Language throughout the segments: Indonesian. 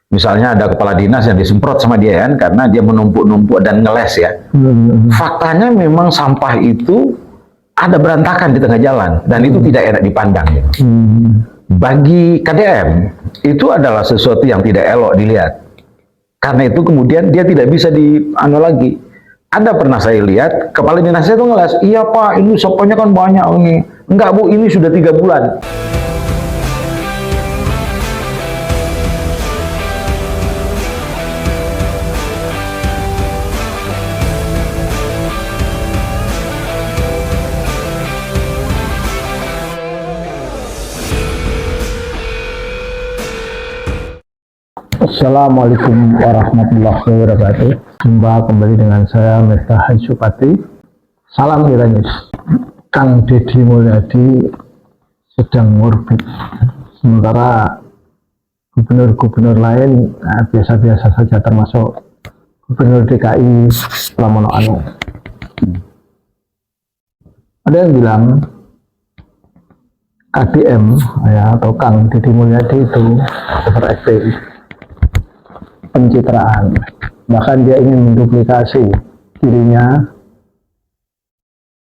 Misalnya ada kepala dinas yang disemprot sama dia kan, karena dia menumpuk-numpuk dan ngeles ya. Faktanya memang sampah itu ada berantakan di tengah jalan dan itu tidak enak dipandang. Gitu. Bagi KDM itu adalah sesuatu yang tidak elok dilihat. Karena itu kemudian dia tidak bisa lagi. Ada pernah saya lihat kepala dinasnya itu ngeles, iya Pak, ini sampahnya kan banyak ini. Enggak Bu, ini sudah 3 bulan. Assalamualaikum warahmatullahi wabarakatuh. Jumpa kembali dengan saya Miftah Haji. Salam Iranis. Kang Deddy Mulyadi sedang morbid, sementara gubernur-gubernur lain biasa-biasa saja, termasuk Gubernur DKI Pramono Anung. Ada yang bilang KDM ya, atau Kang Deddy Mulyadi itu overacting, pencitraan, bahkan dia ingin menduplikasi dirinya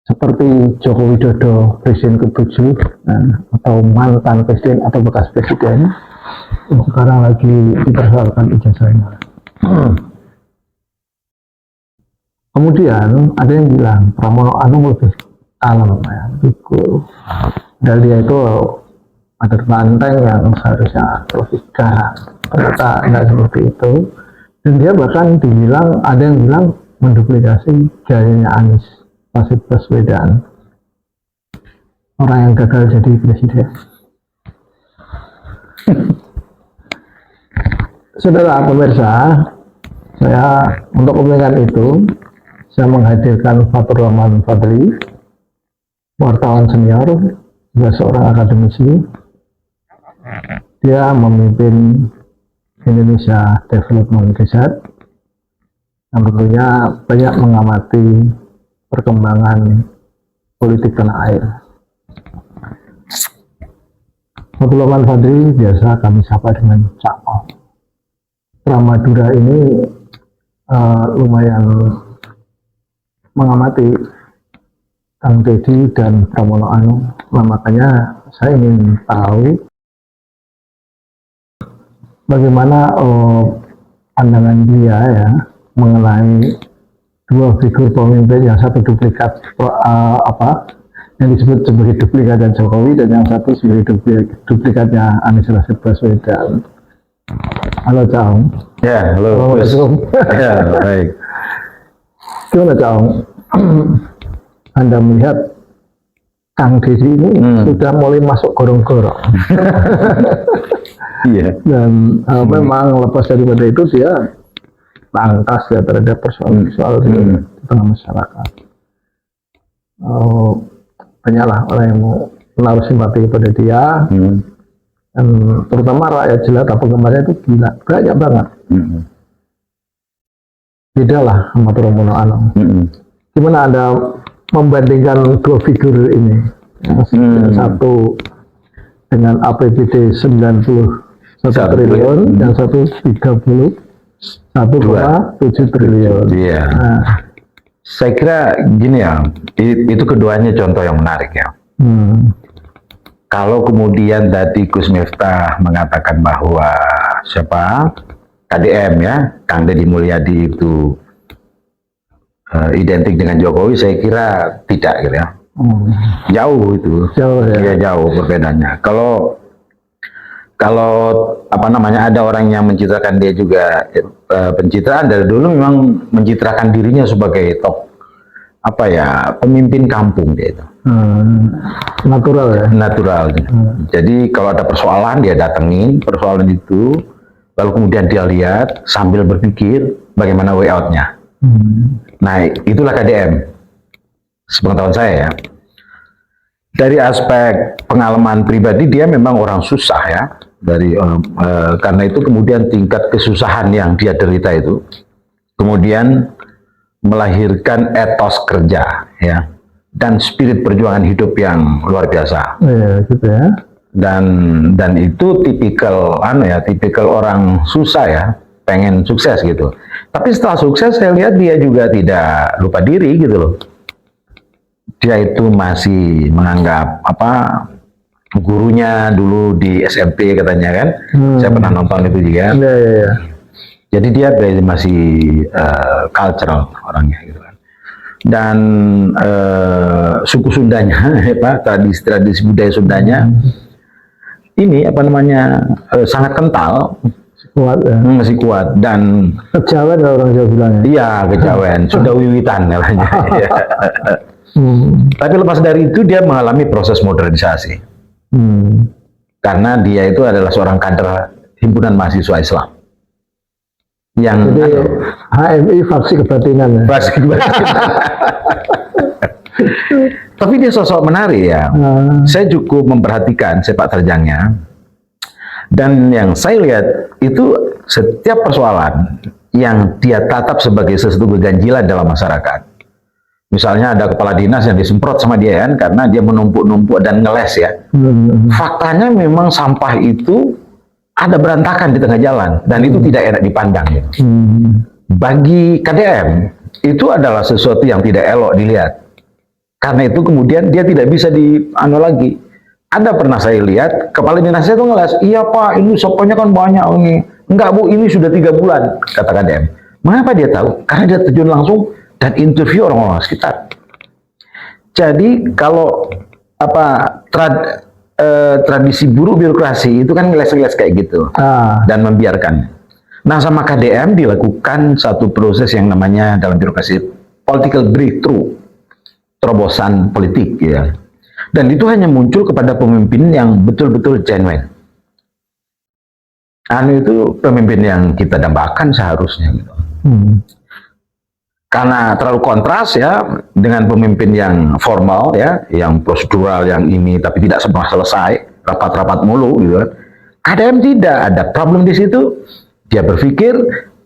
seperti Joko Widodo, presiden ke-7 atau mantan presiden atau bekas presiden yang sekarang lagi dipersoalkan ijazahnya. Kemudian ada yang bilang Pramono Anung lebih kalem ya, cool. Dan dia itu ada banteng yang seharusnya lebih garang. Ternyata nggak seperti itu, dan dia bahkan dibilang, ada yang bilang menduplikasi gayanya Anies Baswedan, orang yang gagal jadi presiden. Saudara pemirsa, saya untuk kepentingan itu saya menghadirkan Fatur Rahman Fadli, wartawan senior, juga seorang akademisi. Dia memimpin Indonesia Development Research yang tentunya banyak mengamati perkembangan politik tanah air. Fatur Rahman Fadli biasa kami sapa dengan Cak Ong. Ramadura ini lumayan mengamati Kang Deddy dan Pramono Anung. Nah, makanya saya ingin tahu bagaimana pandangan dia ya mengenai dua figur pemimpin, yang satu duplikat yang disebut sebagai duplikatnya Jokowi, dan yang satu sebagai duplikatnya Anies Baswedan. Halo Caong. Ya, halo. Ya, baik. Gimana Caong? Anda melihat Kang Deddy ini sudah mulai masuk gorong-gorong. Iya. Dan memang lepas daripada itu dia tangkas ya terhadap persoalan di tengah masyarakat. Banyaklah orang yang mau menaruh simpati kepada dia, dan terutama rakyat jelata penggemarnya itu gila, banyak banget. Beda lah sama Pramono Anung. Gimana Anda membandingkan dua figur ini? Satu dengan APBD 91 triliun, yang satu 31,7 triliun. Iya. Nah, saya kira gini ya, itu keduanya contoh yang menarik ya. Kalau kemudian tadi Gus Miftah mengatakan bahwa KDM ya, Kang Deddy Mulyadi itu identik dengan Jokowi, saya kira tidak gitu ya. Jauh itu. Jauh ya. Ya, jauh perbedaannya. Kalau ada orang yang mencitrakan dia juga pencitraan dari dulu memang mencitrakan dirinya sebagai pemimpin kampung dia itu. Natural ya. Natural. Jadi kalau ada persoalan dia datengin persoalan itu, lalu kemudian dia lihat sambil berpikir bagaimana way out-nya. Nah, itulah KDM. Sepengetahuan saya ya. Dari aspek pengalaman pribadi dia memang orang susah ya. Karena itu kemudian tingkat kesusahan yang dia derita itu kemudian melahirkan etos kerja ya, dan spirit perjuangan hidup yang luar biasa. Iya, gitu ya. dan itu tipikal tipikal orang susah ya, pengen sukses gitu. Tapi setelah sukses saya lihat dia juga tidak lupa diri gitu loh. Dia itu masih menganggap gurunya dulu di SMP katanya kan. Saya pernah nonton itu juga. Iya. Jadi dia masih cultural orangnya gitu kan. Dan suku Sundanya, tradisi budaya Sundanya ini sangat kental, Kuat ya. masih kuat dan Kejawen kalau orang Jawa bilangnya. iya kejawen, sudah wiwitan namanya. Tapi lepas dari itu dia mengalami proses modernisasi karena dia itu adalah seorang kader himpunan mahasiswa Islam yang Jadi HMI faksi kebatinan ya. Tapi dia sosok menarik ya. Saya cukup memperhatikan sepak terjangnya. Dan yang saya lihat itu setiap persoalan yang dia tatap sebagai sesuatu keganjilan dalam masyarakat. Misalnya ada kepala dinas yang disemprot sama dia kan karena dia menumpuk-numpuk dan ngeles ya. Faktanya memang sampah itu ada berantakan di tengah jalan dan itu tidak enak dipandang. Ya. Bagi KDM itu adalah sesuatu yang tidak elok dilihat. Karena itu kemudian dia tidak bisa lagi. Ada pernah saya lihat kepala dinasnya itu ngeles, iya Pak, ini sampahnya kan banyak ini. Enggak Bu, ini sudah 3 bulan kata KDM. Mengapa dia tahu? Karena dia terjun langsung dan interview orang-orang sekitar. Jadi kalau tradisi buruk birokrasi itu kan ngeles-ngeles kayak gitu dan membiarkan. Nah sama KDM dilakukan satu proses yang namanya dalam birokrasi political breakthrough, terobosan politik ya. Dan itu hanya muncul kepada pemimpin yang betul-betul genuine. Itu pemimpin yang kita dambakan seharusnya gitu. Karena terlalu kontras ya dengan pemimpin yang formal ya, yang prosedural, yang ini tapi tidak sempat selesai, rapat-rapat mulu gitu kan. KDM tidak ada problem di situ. Dia berpikir,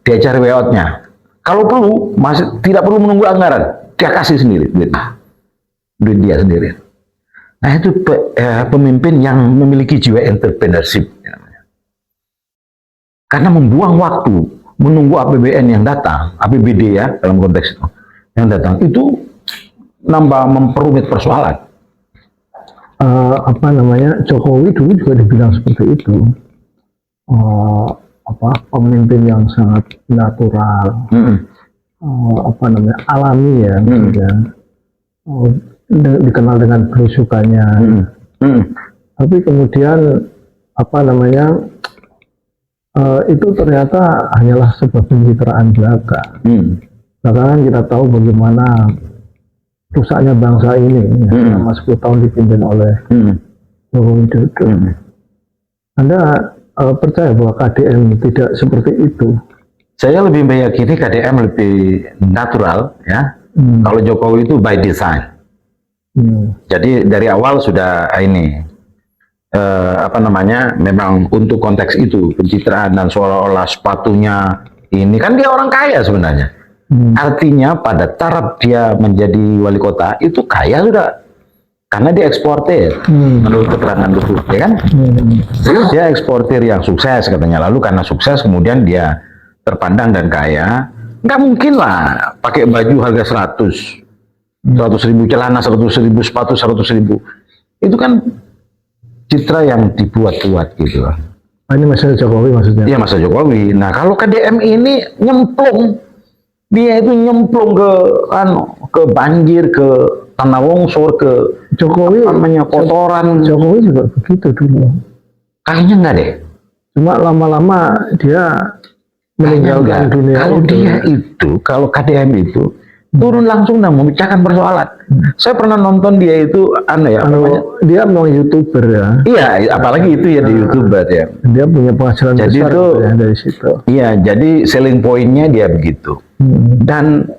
dia cari way out-nya. Kalau perlu, tidak perlu menunggu anggaran, dia kasih sendiri duit dia sendiri. Nah itu pemimpin yang memiliki jiwa entrepreneurship. Karena membuang waktu, menunggu APBN yang datang, APBD ya dalam konteks itu, yang datang itu memperumit persoalan. Jokowi dulu juga dibilang seperti itu. Pemimpin yang sangat natural, alami ya, dikenal dengan belusukannya. Tapi kemudian itu ternyata hanyalah sebuah pencitraan belaka. Sekarang kita tahu bagaimana rusaknya bangsa ini selama 10 tahun dipimpin oleh Jokowi Widodo. Anda percaya bahwa KDM tidak seperti itu? Saya lebih meyakini KDM lebih natural ya. Kalau Jokowi itu by design. Jadi dari awal sudah memang untuk konteks itu pencitraan dan seolah-olah sepatunya ini kan dia orang kaya sebenarnya. Artinya pada taraf dia menjadi wali kota itu kaya sudah karena dia eksportir menurut keterangan itu ya kan. Dia eksportir yang sukses katanya, lalu karena sukses kemudian dia terpandang dan kaya. Nggak mungkin lah pakai baju harga 100.000 celana, 100.000 sepatu, 100.000. Itu kan citra yang dibuat-buat gitu. Ini masa Jokowi maksudnya? Iya masa Jokowi. Nah kalau KDM ini nyemplung, dia itu nyemplung ke banjir, ke tanah longsor, ke Jokowi kotoran. Jokowi juga begitu dulu. Kayaknya enggak deh. Cuma lama-lama dia meninggalkan dunia. Kalau KDM itu turun langsung dan memecahkan persoalan. Saya pernah nonton dia itu dia memang YouTuber ya. Iya, apalagi itu ya di YouTuber ya. Dia punya penghasilan jadi besar itu, ya, dari situ. Iya, jadi selling point-nya dia begitu. Dan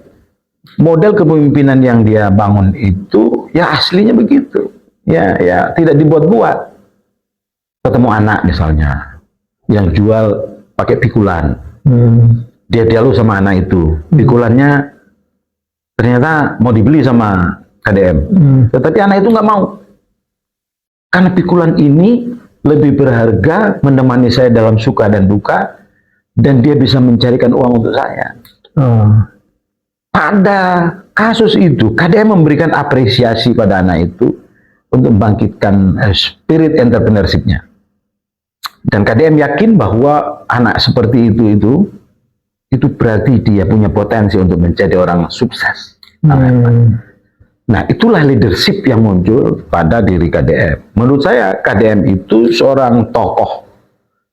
model kepemimpinan yang dia bangun itu ya aslinya begitu. Ya, tidak dibuat-buat. Ketemu anak misalnya yang jual pakai pikulan. Dia dialog sama anak itu. Pikulannya ternyata mau dibeli sama KDM. Tetapi anak itu nggak mau. Karena pikulan ini lebih berharga menemani saya dalam suka dan duka, dan dia bisa mencarikan uang untuk saya. Pada kasus itu, KDM memberikan apresiasi pada anak itu untuk membangkitkan spirit entrepreneurship-nya. Dan KDM yakin bahwa anak seperti itu berarti dia punya potensi untuk menjadi orang sukses. Nah, itulah leadership yang muncul pada diri KDM. Menurut saya, KDM itu seorang tokoh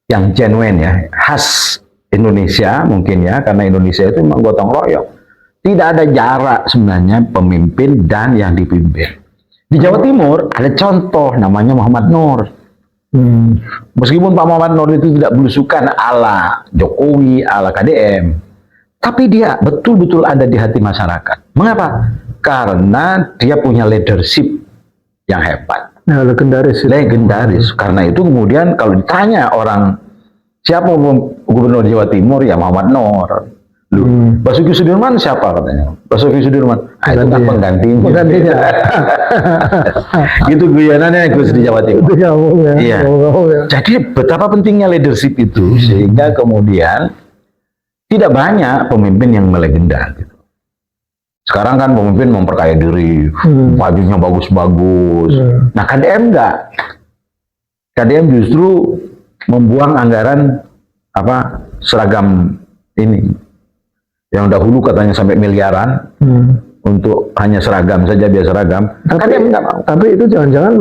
yang genuine ya, khas Indonesia mungkin ya, karena Indonesia itu memang gotong royong. Tidak ada jarak sebenarnya pemimpin dan yang dipimpin. Di Jawa Timur ada contoh namanya Muhammad Nur. Meskipun Pak Muhammad Nur itu tidak belusukan ala Jokowi, ala KDM, tapi dia betul-betul ada di hati masyarakat. Mengapa? Karena dia punya leadership yang hebat. Ya, legendaris. Legendaris. Karena itu kemudian kalau ditanya orang siapa gubernur Jawa Timur, ya Muhammad Nur. Basuki Sudirman siapa katanya? Basuki Sudirman. Itu kan penggantinya. Gitu guyonannya Gus di Jawa Timur. Iya. Jadi betapa pentingnya leadership itu sehingga kemudian tidak banyak pemimpin yang melegenda gitu. Sekarang kan pemimpin memperkaya diri, bajunya bagus-bagus. Nah, KDM enggak. KDM justru membuang anggaran seragam ini. Yang dahulu katanya sampai miliaran untuk hanya seragam saja, biasa seragam. KDM enggak mau. Tapi itu jangan-jangan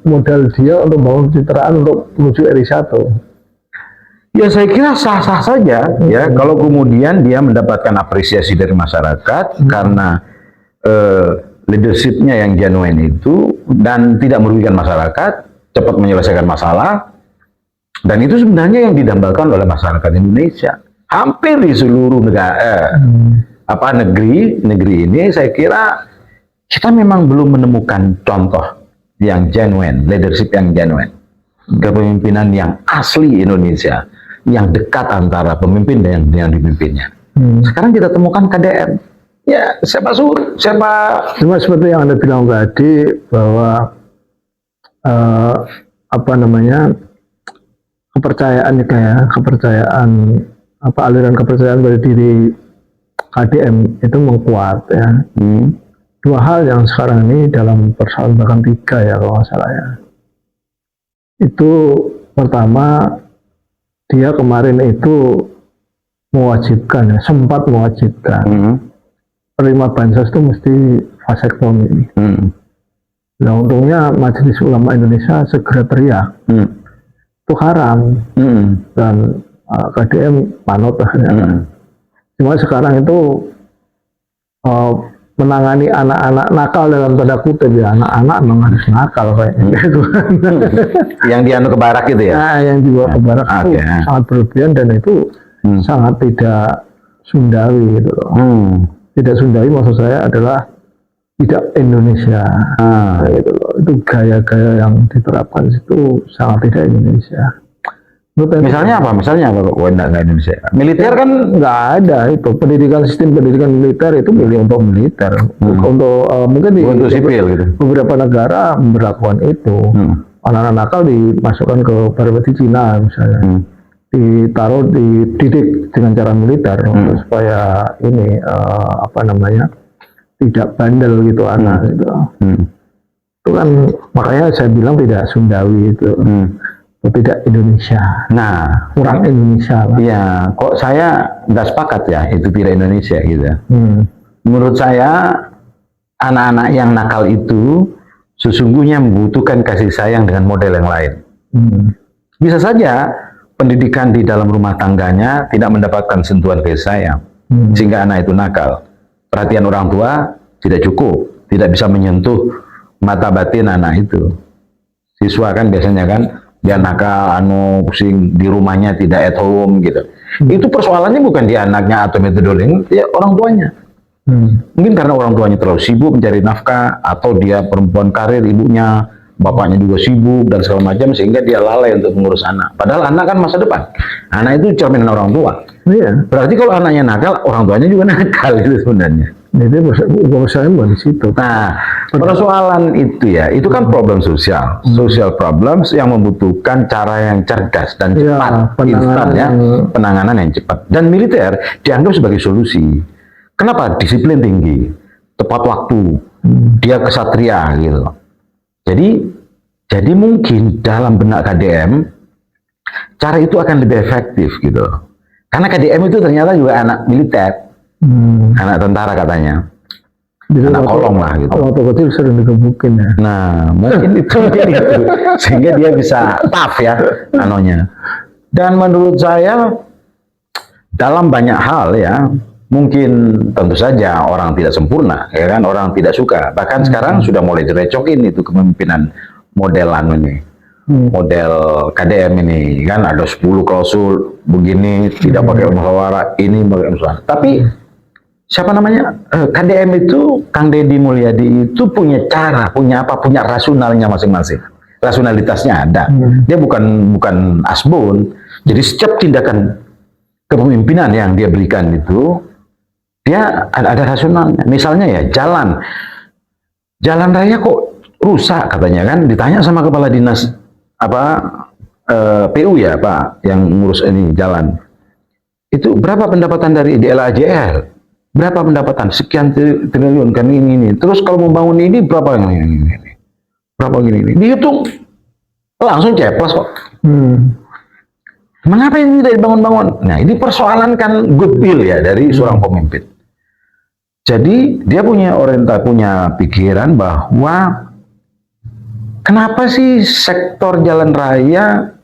modal dia untuk bangun citraan untuk menuju RI 1. Ya saya kira sah-sah saja ya kalau kemudian dia mendapatkan apresiasi dari masyarakat karena leadershipnya yang genuine itu dan tidak merugikan masyarakat, cepat menyelesaikan masalah, dan itu sebenarnya yang didambakan oleh masyarakat Indonesia. Hampir di seluruh negara, negeri ini saya kira kita memang belum menemukan contoh yang genuine, leadership yang genuine, kepemimpinan yang asli Indonesia, yang dekat antara pemimpin dan yang dipimpinnya. Sekarang kita temukan KDM. Ya, siapa cuma seperti yang Anda bilang tadi bahwa aliran kepercayaan pada diri KDM itu menguat ya. Dua hal yang sekarang ini dalam persoalan bahkan 3 ya kalau nggak salah ya. Itu pertama, dia kemarin itu mewajibkan ya, sempat mewajibkan penerima bansos itu mesti vasektomi. Nah, untungnya Majelis Ulama Indonesia segera teriak itu haram dan KDM manut ya. Cuma sekarang itu menangani anak-anak nakal dalam tanda kutip ya, anak-anak memang harus nakal kayaknya gitu. Yang dianu ke barak itu ya? Nah, yang dibawa ke barak itu sangat berlebihan dan itu sangat tidak sundawi gitu loh. Tidak sundawi maksud saya adalah tidak Indonesia gitu loh. Itu gaya-gaya yang diterapkan itu sangat tidak Indonesia. Misalnya apa kok nggak Indonesia? Militer kan nggak ada itu sistem pendidikan militer itu milih untuk militer, untuk mungkin untuk sipil gitu. Beberapa negara memberlakukan itu. Anak-anak nakal dimasukkan ke seperti Cina misalnya, dididik dengan cara militer supaya ini tidak bandel gitu anak gitu. Itu kan makanya saya bilang tidak sundawi itu. Tidak Indonesia. Nah, kurang Indonesia lah. Iya, kok saya nggak sepakat ya itu tidak Indonesia gitu. Menurut saya anak-anak yang nakal itu sesungguhnya membutuhkan kasih sayang dengan model yang lain. Bisa saja pendidikan di dalam rumah tangganya tidak mendapatkan sentuhan kasih sayang, sehingga anak itu nakal. Perhatian orang tua tidak cukup, tidak bisa menyentuh mata batin anak itu. Siswa kan biasanya kan dia nakal, pusing di rumahnya, tidak at home gitu. Itu persoalannya bukan di anaknya atau metodologi, ya orang tuanya. Mungkin karena orang tuanya terlalu sibuk mencari nafkah, atau dia perempuan karir, ibunya, bapaknya juga sibuk dan segala macam, sehingga dia lalai untuk mengurus anak. Padahal anak kan masa depan. Anak itu cerminan orang tua. Berarti kalau anaknya nakal, orang tuanya juga nakal itu sebenarnya. Jadi persoalannya bukan di situ. Nah, persoalan itu ya, itu kan problem sosial, social problems yang membutuhkan cara yang cerdas dan cepat, instan ya, penanganan yang cepat. Dan militer dianggap sebagai solusi. Kenapa? Disiplin tinggi, tepat waktu, dia kesatria gitu. Jadi mungkin dalam benak KDM cara itu akan lebih efektif gitu. Karena KDM itu ternyata juga anak militer. Anak tentara katanya. Jadi anak kolong lah gitu. Waktu kecil sering digebukin ya. Nah, mungkin itu sehingga dia bisa tough ya anonya. Dan menurut saya dalam banyak hal ya, mungkin tentu saja orang tidak sempurna, ya kan, orang tidak suka. Bahkan sekarang sudah mulai direcokin itu kepemimpinan modelan ini. Model KDM ini kan ada 10 klausul begini, tidak pakai musyawarah, ini pakai musyawarah. Tapi siapa namanya KDM itu, Kang Deddy Mulyadi itu punya cara, punya rasionalnya masing-masing. Rasionalitasnya ada. Dia bukan asbun. Jadi setiap tindakan kepemimpinan yang dia berikan itu, dia ada rasionalnya. Misalnya ya jalan raya kok rusak katanya kan, ditanya sama kepala dinas PU ya Pak yang ngurus ini jalan. Itu berapa pendapatan dari DLAJL? Berapa pendapatan? Sekian triliun kan ini. Terus kalau mau bangun ini berapa ini? Berapa gini? Dihitung langsung ceplos kok. Mengapa ini tidak dibangun-bangun? Nah, ini persoalan kan goodwill ya dari seorang pemimpin. Jadi dia punya pikiran bahwa kenapa sih sektor jalan raya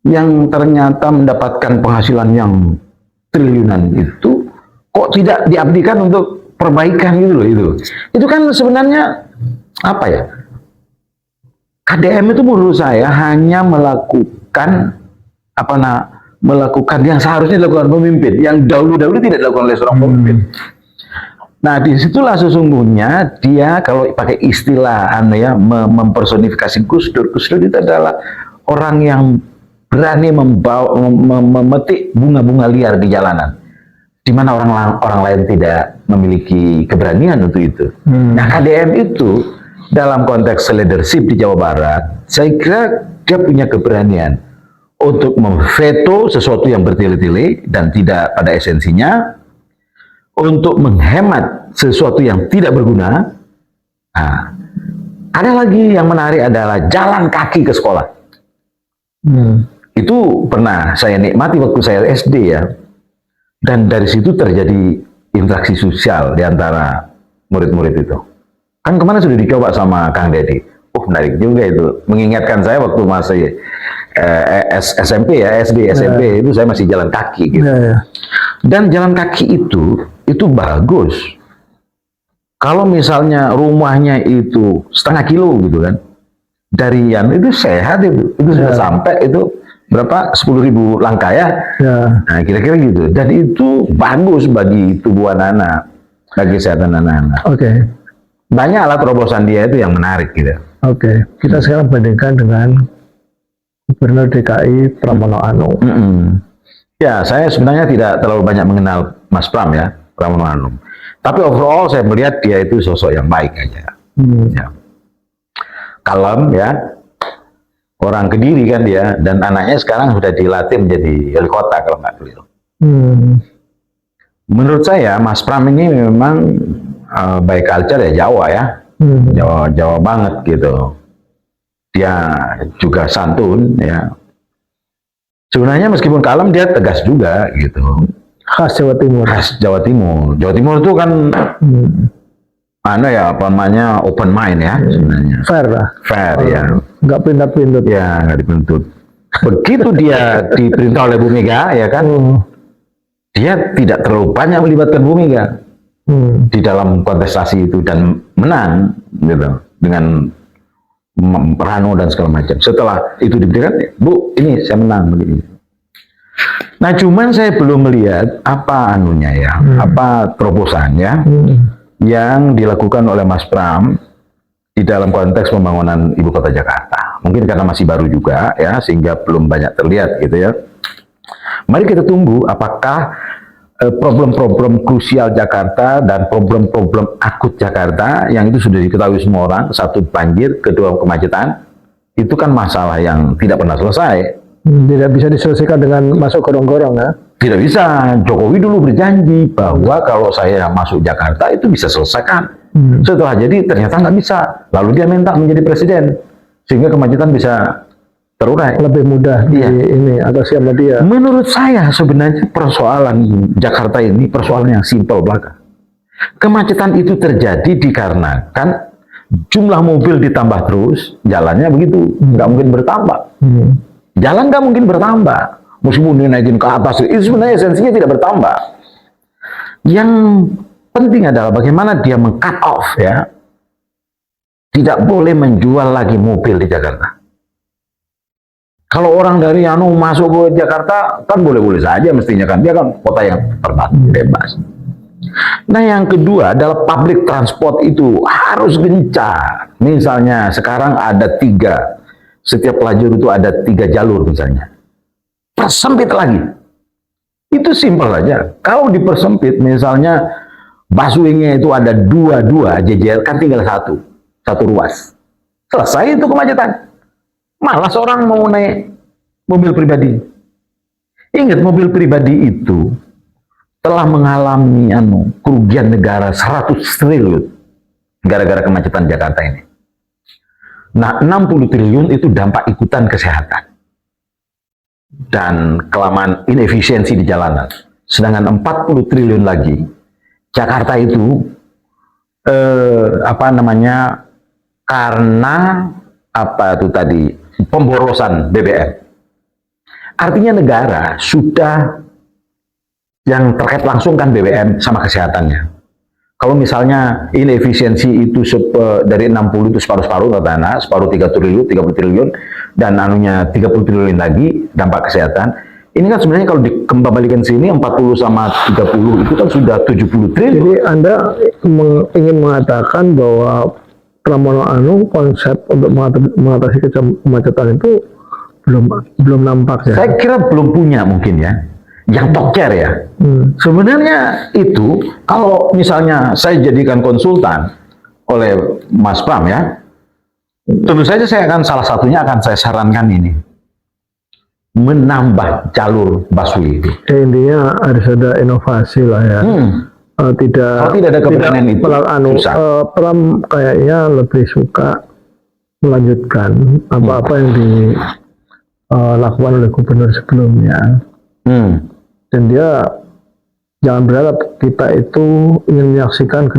yang ternyata mendapatkan penghasilan yang triliunan itu kok tidak diabdikan untuk perbaikan gitu loh itu. Itu kan sebenarnya apa ya? KDM itu menurut saya hanya melakukan melakukan yang seharusnya dilakukan pemimpin, yang dahulu-dahulu tidak dilakukan oleh seorang pemimpin. Nah, disitulah sesungguhnya dia kalau pakai istilah mempersonifikasi Gus Dur itu adalah orang yang berani memetik bunga-bunga liar di jalanan, di mana orang lain tidak memiliki keberanian untuk itu. Nah, KDM itu dalam konteks leadership di Jawa Barat, saya kira dia punya keberanian untuk memveto sesuatu yang bertele-tele dan tidak pada esensinya, untuk menghemat sesuatu yang tidak berguna. Nah, ada lagi yang menarik adalah jalan kaki ke sekolah. Itu pernah saya nikmati waktu saya SD ya. Dan dari situ terjadi interaksi sosial di antara murid-murid itu. Kan kemarin sudah dicoba sama Kang Deddy. Menarik juga itu. Mengingatkan saya waktu masih SMP ya, SD, SMP itu saya masih jalan kaki gitu. Dan jalan kaki itu bagus. Kalau misalnya rumahnya itu setengah kilo gitu kan, dari yang itu sehat itu sudah sampai itu berapa 10.000 langkah ya. Nah kira-kira gitu. Dan itu bagus bagi tubuh anak-anak, bagi kesehatan anak-anak. Banyaklah terobosan dia itu yang menarik gitu. Kita sekarang bandingkan dengan Gubernur DKI Pramono Anung. Ya, saya sebenarnya tidak terlalu banyak mengenal Mas Pram ya, Pramono Anung. Tapi overall saya melihat dia itu sosok yang baik aja. Ya. Kalem ya, orang Kediri kan dia, dan anaknya sekarang sudah dilatih menjadi wali kota kalau nggak keliru. Menurut saya Mas Pram ini memang by culture ya Jawa ya, Jawa banget gitu. Dia juga santun ya. Sebenarnya meskipun kalem dia tegas juga gitu. Khas Jawa Timur. Khas Jawa Timur. Jawa Timur itu kan open mind ya sebenarnya. Fair lah. Fair ya. Nggak pindah-pindut. Ya, nggak dipintut. Begitu dia diperintah oleh Bu Mega ya kan, dia tidak terlalu banyak melibatkan Bu Mega di dalam kontestasi itu dan menang gitu dengan Prano dan segala macam. Setelah itu diberikan, Bu, ini saya menang begini. Nah, cuman saya belum melihat apa apa terobosannya yang dilakukan oleh Mas Pram di dalam konteks pembangunan ibu kota Jakarta. Mungkin karena masih baru juga ya, sehingga belum banyak terlihat gitu ya. Mari kita tunggu apakah problem-problem krusial Jakarta dan problem-problem akut Jakarta yang itu sudah diketahui semua orang, satu banjir, kedua kemacetan, itu kan masalah yang tidak pernah selesai. Tidak bisa diselesaikan dengan masuk gorong-gorong ya? Tidak bisa. Jokowi dulu berjanji bahwa kalau saya masuk Jakarta itu bisa selesaikan. Setelah jadi ternyata nggak bisa. Lalu dia minta menjadi presiden sehingga kemacetan bisa terurai. Lebih mudah di ini atau siapa dia? Menurut saya sebenarnya persoalan Jakarta ini persoalan yang simpel belaka. Kemacetan itu terjadi dikarenakan jumlah mobil ditambah terus, jalannya begitu, nggak mungkin bertambah. Jalan nggak mungkin bertambah, meskipun dinaikin ke atas, itu sebenarnya esensinya tidak bertambah. Yang penting adalah bagaimana dia meng-cut off ya, tidak boleh menjual lagi mobil di Jakarta. Kalau orang dari masuk ke Jakarta kan boleh-boleh saja mestinya kan, dia kan kota yang terbatas, bebas. Nah yang kedua adalah public transport itu harus gencar. Misalnya sekarang ada 3, setiap lajur itu ada 3 jalur misalnya. Persempit lagi. Itu simpel aja. Kalau dipersempit misalnya busway-nya itu ada 2 jejer, kan tinggal satu ruas. Selesai itu kemacetan. Malas orang mau naik mobil pribadi. Ingat mobil pribadi itu telah mengalami kerugian negara 100 triliun gara-gara kemacetan Jakarta ini. Nah, 60 triliun itu dampak ikutan kesehatan dan kelamaan inefisiensi di jalanan. Sedangkan 40 triliun lagi Jakarta itu karena pemborosan BBM. Artinya negara sudah yang terkait langsung kan BBM sama kesehatannya. Kalau misalnya inefisiensi itu dari 60 itu separuh-separuh katakanlah, separuh 30 triliun dan 30 triliun lagi dampak kesehatan. Ini kan sebenarnya kalau dikembalikan sini 40 sama 30 itu kan sudah 70 triliun. Jadi Anda ingin mengatakan bahwa Pramono Anung konsep untuk mengatasi kemacetan itu belum nampak ya? Saya kira belum punya mungkin ya. Yang toker ya. Sebenarnya itu kalau misalnya saya jadikan konsultan oleh Mas Pram ya, tentu saja saya akan salah satunya akan saya sarankan ini menambah jalur busway itu. Ya, intinya harus ada inovasi lah ya. Kalau tidak ada keberanian itu susah. Pram kayaknya lebih suka melanjutkan apa-apa yang dilakukan oleh gubernur sebelumnya. Dan dia jangan berharap kita itu ingin menyaksikan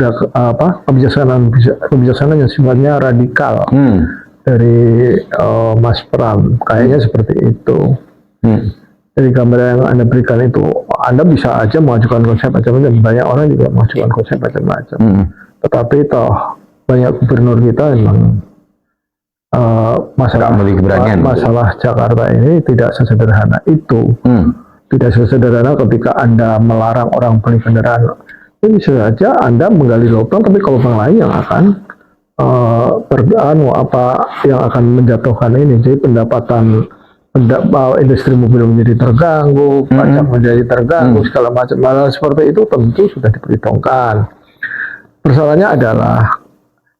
kebijaksanaan yang sifatnya radikal dari Mas Pram. Kayaknya seperti itu. Dari gambar yang Anda berikan itu, Anda bisa aja mengajukan konsep macam-macam. Banyak orang juga mengajukan konsep macam-macam. Tetapi toh banyak gubernur kita memang masalah Jakarta ini tidak sesederhana itu. Tidak sesederhana ketika Anda melarang orang beli kendaraan. Ini bisa saja Anda menggali lubang, tapi kalau lubang lain yang akan yang akan menjatuhkan ini. Jadi pendapatan industri mobil menjadi terganggu, pajak menjadi terganggu, segala macam hal seperti itu tentu sudah diperhitungkan. Persoalannya adalah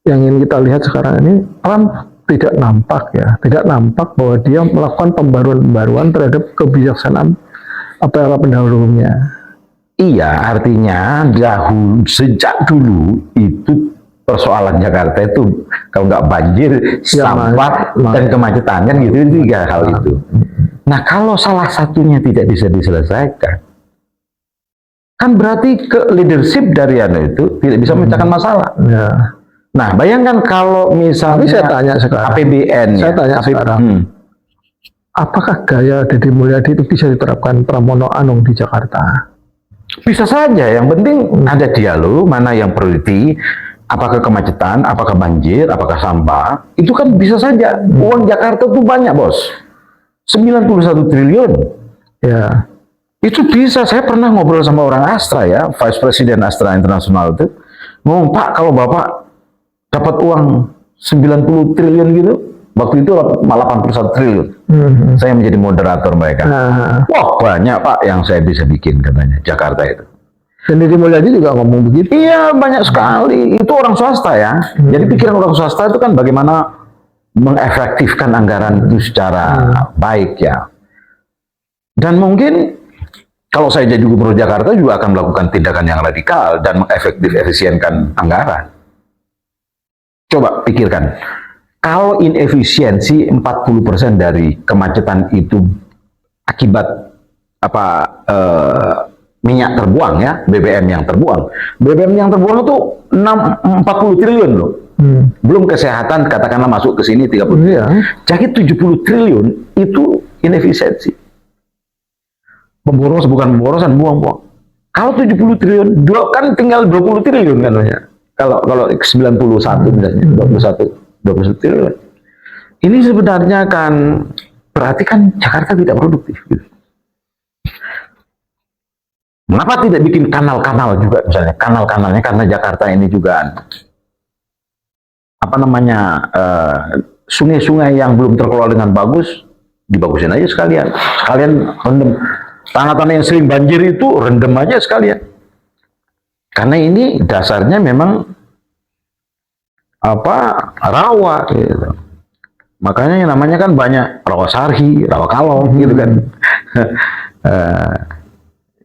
yang ingin kita lihat sekarang ini, Trump tidak nampak bahwa dia melakukan pembaruan terhadap kebijaksanaan era pendahulunya. Iya, artinya sejak dulu itu persoalan Jakarta itu kalau nggak banjir, sampah dan kemacetan kan gitu, itu 3 hal itu. Nah, kalau salah satunya tidak bisa diselesaikan, kan berarti leadership dari itu tidak bisa memecahkan masalah. Nah, bayangkan kalau misalnya saya tanya sekarang, APBN, apakah gaya Deddy Mulyadi itu bisa diterapkan Pramono Anung di Jakarta? Bisa saja, yang penting ada dialog mana yang priority. Apakah kemacetan, apakah banjir, apakah sampah, itu kan bisa saja. Uang Jakarta itu banyak, bos. 91 triliun. Ya. Itu bisa, saya pernah ngobrol sama orang Astra ya, Vice President Astra International itu. Ngomong, Pak, kalau Bapak dapat uang 90 triliun gitu, waktu itu 81 triliun. Saya menjadi moderator mereka. Wah, banyak Pak yang saya bisa bikin katanya, Jakarta itu. Dan Deddy Mulyadi juga ngomong begitu. Iya, banyak sekali. Itu orang swasta ya. Jadi pikiran orang swasta itu kan bagaimana mengefektifkan anggaran itu secara baik ya. Dan mungkin kalau saya jadi gubernur Jakarta juga akan melakukan tindakan yang radikal dan mengefektifkan anggaran. Coba pikirkan, kalau inefisiensi 40% dari kemacetan itu akibat minyak terbuang ya, BBM yang terbuang. BBM yang terbuang itu 40 triliun loh. Belum kesehatan katakanlah masuk ke sini 30 triliun. Iya. Jadi 70 triliun itu inefisiensi. Pemboros bukan pemborosan, buang-buang. Kalau 70 triliun, kan tinggal 20 triliun kan ya. Kalau 91 misalnya, 21 triliun. Ini sebenarnya kan berarti kan Jakarta tidak produktif gitu. Mengapa tidak bikin kanal-kanal juga misalnya? Kanal-kanalnya karena Jakarta ini juga sungai-sungai yang belum terkelola dengan bagus dibagusin aja sekalian. Sekalian rendam. Tanah-tanah yang sering banjir itu rendam aja sekalian. Karena ini dasarnya memang rawa gitu. Makanya yang namanya kan banyak rawa sarhi, rawa kalong gitu kan.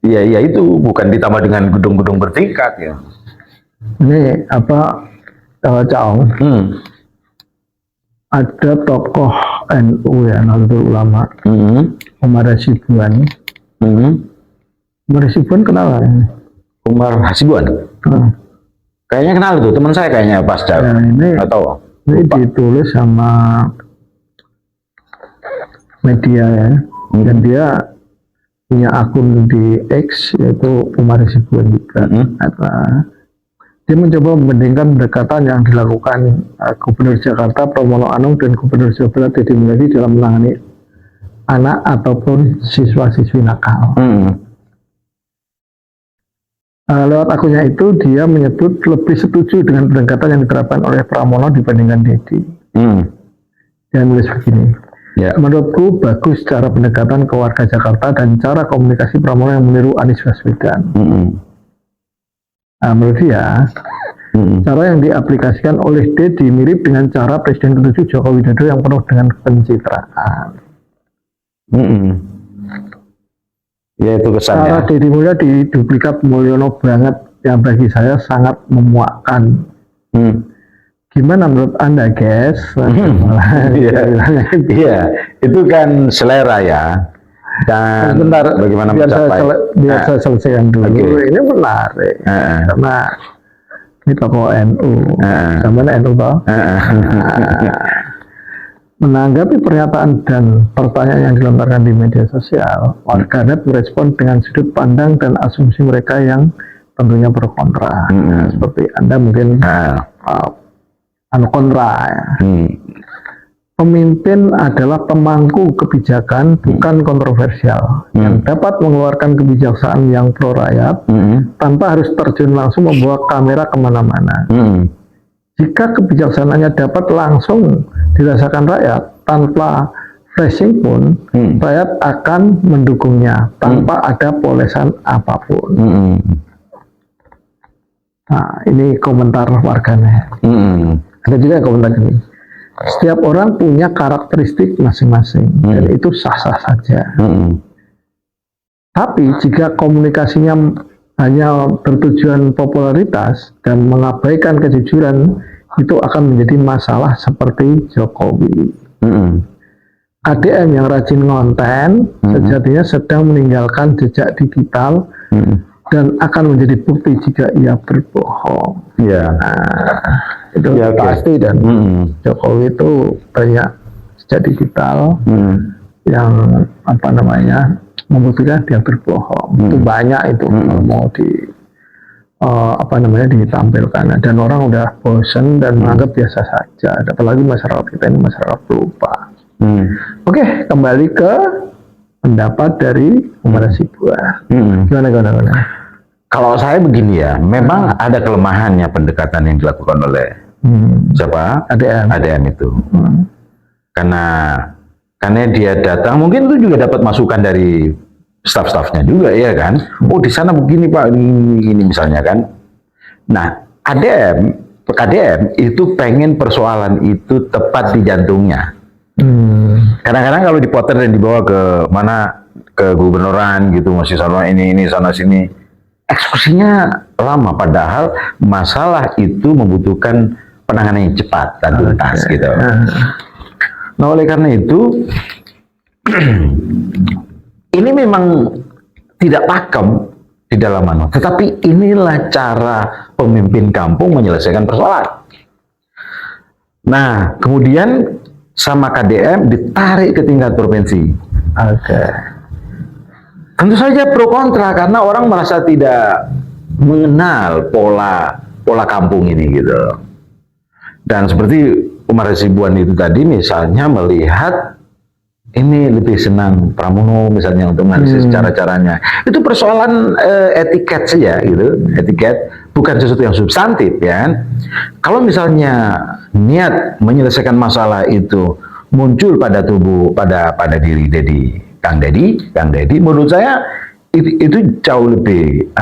Ya itu bukan ditambah dengan gedung-gedung bertingkat ya. Ini Caong. Ada tokoh NU ya, Nahdlatul Ulama, Umar Hasibuan. Umar Hasibuan kenal ya? Umar Hasibuan? Kayaknya kenal itu, teman saya kayaknya pasca. Nah, ini ditulis sama media ya, dan dia punya akun di X yaitu Umar Hasibuan juga. Dia mencoba membandingkan pendekatan yang dilakukan Gubernur Jakarta Pramono Anung dan Gubernur Jawa Barat Deddy Mulyadi dalam menangani anak ataupun siswa-siswi nakal. Lewat akunnya itu dia menyebut lebih setuju dengan pendekatan yang diterapkan oleh Pramono dibandingkan Deddy. Dia nulis begini. Ya. Menurutku bagus cara pendekatan ke warga Jakarta dan cara komunikasi Pramono yang meniru Anies Baswedan. Menurut dia, cara yang diaplikasikan oleh Deddy mirip dengan cara Presiden ke-7 Joko Widodo yang penuh dengan pencitraan. Ya itu kesannya. Cara Deddy Mulyadi duplikat Mulyono banget yang bagi saya sangat memuakkan. Gimana menurut Anda, guys? Iya, itu kan selera ya. Dan sebentar, bagaimana mencapai? Biar saya selesaikan dulu. Okay. Ini menarik karena ini tokoh NU, zaman NU toh. Menanggapi pernyataan dan pertanyaan yang dilontarkan di media sosial, warganet merespon dengan sudut pandang dan asumsi mereka yang tentunya berkontra. Seperti Anda mungkin kontra ya. Pemimpin adalah pemangku kebijakan, bukan kontroversial, yang dapat mengeluarkan kebijaksanaan yang pro rakyat tanpa harus terjun langsung membawa kamera kemana-mana. Jika kebijaksanaannya dapat langsung dirasakan rakyat tanpa flashing pun, rakyat akan mendukungnya tanpa ada polesan apapun. Nah, ini komentar warganet. Ada juga komentar ini. Setiap orang punya karakteristik masing-masing dan itu sah-sah saja. Tapi jika komunikasinya hanya bertujuan popularitas dan mengabaikan kejujuran, itu akan menjadi masalah seperti Jokowi. ADM yang rajin ngonten sejatinya sedang meninggalkan jejak digital dan akan menjadi bukti jika ia berbohong. Itu ya, pasti. Dan Jokowi itu banyak jejak digital yang membuktikan dia berbohong. Itu banyak itu mau ditampilkan, dan orang udah bosen dan menganggap biasa saja. Apalagi masyarakat kita ini masyarakat pelupa. Oke, kembali ke pendapat dari Umar Hasibuan. Gimana? Kalau saya begini ya, memang ada kelemahannya pendekatan yang dilakukan oleh siapa? ADM itu. Karena dia datang, mungkin itu juga dapat masukan dari staf-stafnya juga ya kan. Oh di sana begini Pak, ini misalnya kan. Nah KDM itu pengen persoalan itu tepat di jantungnya. Kadang-kadang kalau dipotret dan dibawa ke mana, ke gubernuran gitu, masih sana ini sana sini, eksekusinya lama, padahal masalah itu membutuhkan penanganan yang cepat dan tuntas gitu. Nah oleh karena itu ini memang tidak pakem di dalam mana, tetapi inilah cara pemimpin kampung menyelesaikan persoalan. Nah kemudian sama KDM ditarik ke tingkat provinsi. Tentu saja pro kontra karena orang merasa tidak mengenal pola kampung ini gitu. Dan seperti Umar Hasibuan itu tadi misalnya melihat ini lebih senang Pramono misalnya untuk menganalisis cara-caranya. Itu persoalan etiket saja gitu, etiket, bukan sesuatu yang substantif ya. Kalau misalnya niat menyelesaikan masalah itu muncul pada diri Kang Dedi, menurut saya itu jauh lebih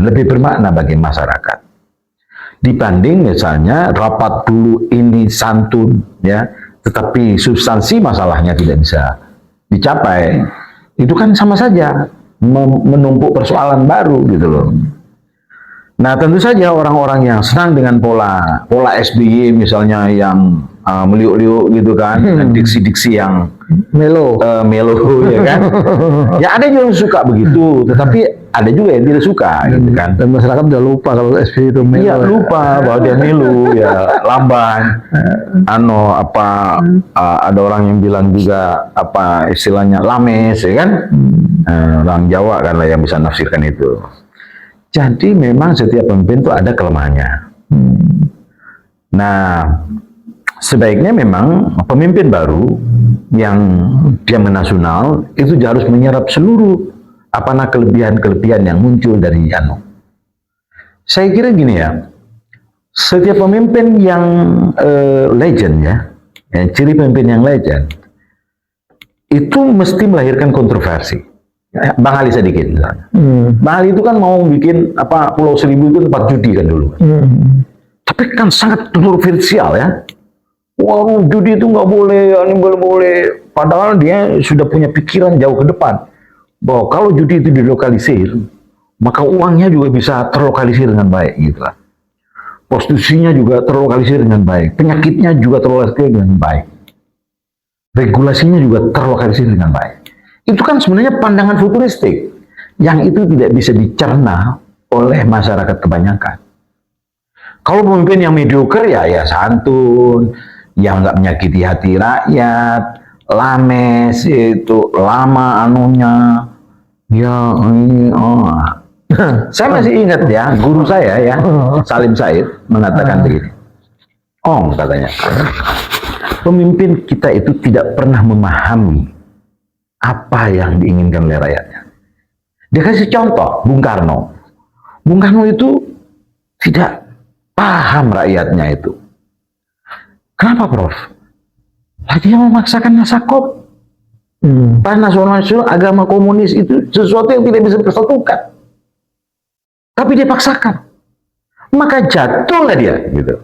lebih bermakna bagi masyarakat dibanding misalnya rapat dulu ini santun ya, tetapi substansi masalahnya tidak bisa dicapai. Itu kan sama saja menumpuk persoalan baru gitu loh. Nah tentu saja orang-orang yang senang dengan pola SBY misalnya yang meliuk-liuk gitu kan, diksi-diksi yang melo ya kan. Ya ada juga yang suka begitu, tetapi ada juga yang tidak suka gitu kan. Dan masyarakat udah lupa kalau SBY itu melo. Iya lupa bahwa dia melu ya, lamban. Ada orang yang bilang juga apa istilahnya lames ya kan. Orang Jawa kan lah yang bisa nafsirkan itu. Jadi memang setiap pemimpin itu ada kelemahannya. Nah, sebaiknya memang pemimpin baru yang dia menasional itu harus menyerap seluruh kelebihan-kelebihan yang muncul dari Saya kira gini ya, setiap pemimpin yang legend ya, ciri pemimpin yang legend itu mesti melahirkan kontroversi. Bang Ali sedikit misalnya. Bang Ali itu kan mau bikin Pulau Seribu itu tempat judi kan dulu. Tapi kan sangat kontroversial ya. Wah, judi itu nggak boleh, ini boleh. Padahal dia sudah punya pikiran jauh ke depan bahwa kalau judi itu dilokalisir, maka uangnya juga bisa terlokalisir dengan baik gitu lah. Prostitusinya juga terlokalisir dengan baik, penyakitnya juga terlokalisir dengan baik, regulasinya juga terlokalisir dengan baik. Itu kan sebenarnya pandangan futuristik yang itu tidak bisa dicerna oleh masyarakat kebanyakan. Kalau pemimpin yang mediocre ya santun, yang nggak menyakiti hati rakyat, lames itu lama Saya masih ingat ya, guru saya ya, Salim Said mengatakan begini. Katanya, pemimpin kita itu tidak pernah memahami apa yang diinginkan oleh rakyatnya. Dia kasih contoh, Bung Karno. Bung Karno itu tidak paham rakyatnya itu. Kenapa, Prof? Dia memaksakan nasakop. Nasional agama komunis itu sesuatu yang tidak bisa dipersatukan. Tapi dia paksakan. Maka jatuhlah dia, gitu.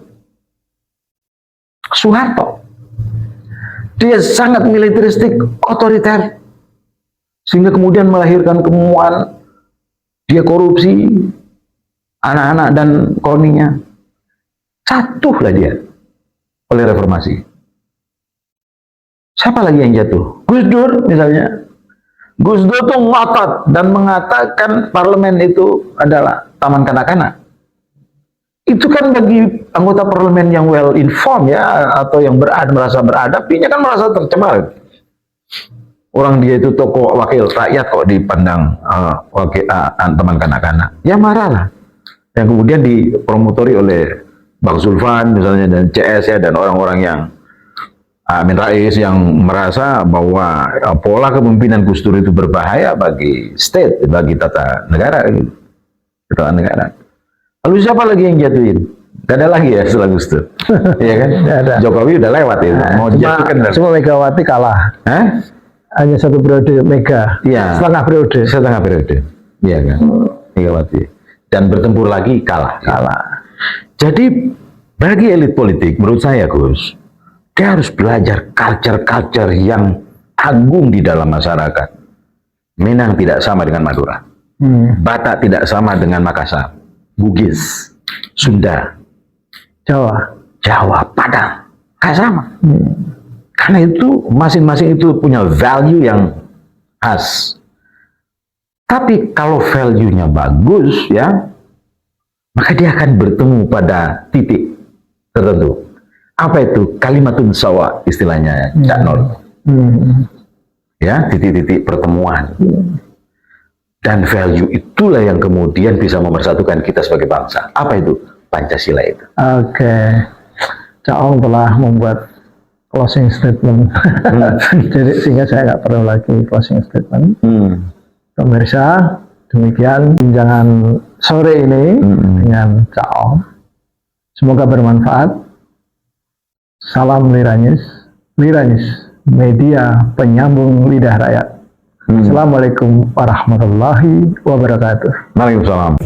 Soeharto. Dia sangat militeristik, otoriter. Sehingga kemudian melahirkan kemuan, dia korupsi anak-anak dan kroninya. Jatuhlah dia oleh reformasi. Siapa lagi yang jatuh? Gus Dur misalnya. Gus Dur tuh ngotot dan mengatakan parlemen itu adalah taman kanak-kanak. Itu kan bagi anggota parlemen yang well informed ya, atau yang merasa beradab, dia kan merasa tercemar. Orang dia itu tokoh wakil rakyat kok dipandang teman kanak-kanak. Ya marahlah. Yang kemudian dipromotori oleh Bang Zulfan misalnya dan CS ya, dan orang-orang yang Amin Rais yang merasa bahwa pola kepemimpinan Gus Dur itu berbahaya bagi state, bagi tata negara gitu. Tata negara. Lalu siapa lagi yang jatuhin? Gak ada lagi ya setelah Gus Dur. Iya kan? Ada. Jokowi udah lewat itu. Mau dijatuhkan. Cuma Megawati kalah. hanya 1 periode Mega, Iya. setengah periode. Setengah periode, iya kan, Megawati. Dan bertempur lagi kalah. Jadi bagi elit politik, menurut saya Gus, dia harus belajar culture-culture yang agung di dalam masyarakat. Minang tidak sama dengan Madura, Batak tidak sama dengan Makassar, Bugis, Sunda, Jawa, Padang, nggak sama. Karena itu masing-masing itu punya value yang khas. Tapi kalau value-nya bagus, ya, maka dia akan bertemu pada titik tertentu. Apa itu? Kalimatun sawa istilahnya, Cak Nur. Ya, titik-titik pertemuan. Dan value itulah yang kemudian bisa memersatukan kita sebagai bangsa. Apa itu? Pancasila itu. Oke. Cak Ong telah membuat closing statement. Jadi sehingga saya nggak perlu lagi closing statement. Pemirsa, demikian bincangan sore ini dengan Cak Ong. Semoga bermanfaat. Salam Liranyis, media penyambung lidah rakyat. Assalamualaikum warahmatullahi wabarakatuh. Waalaikumsalam.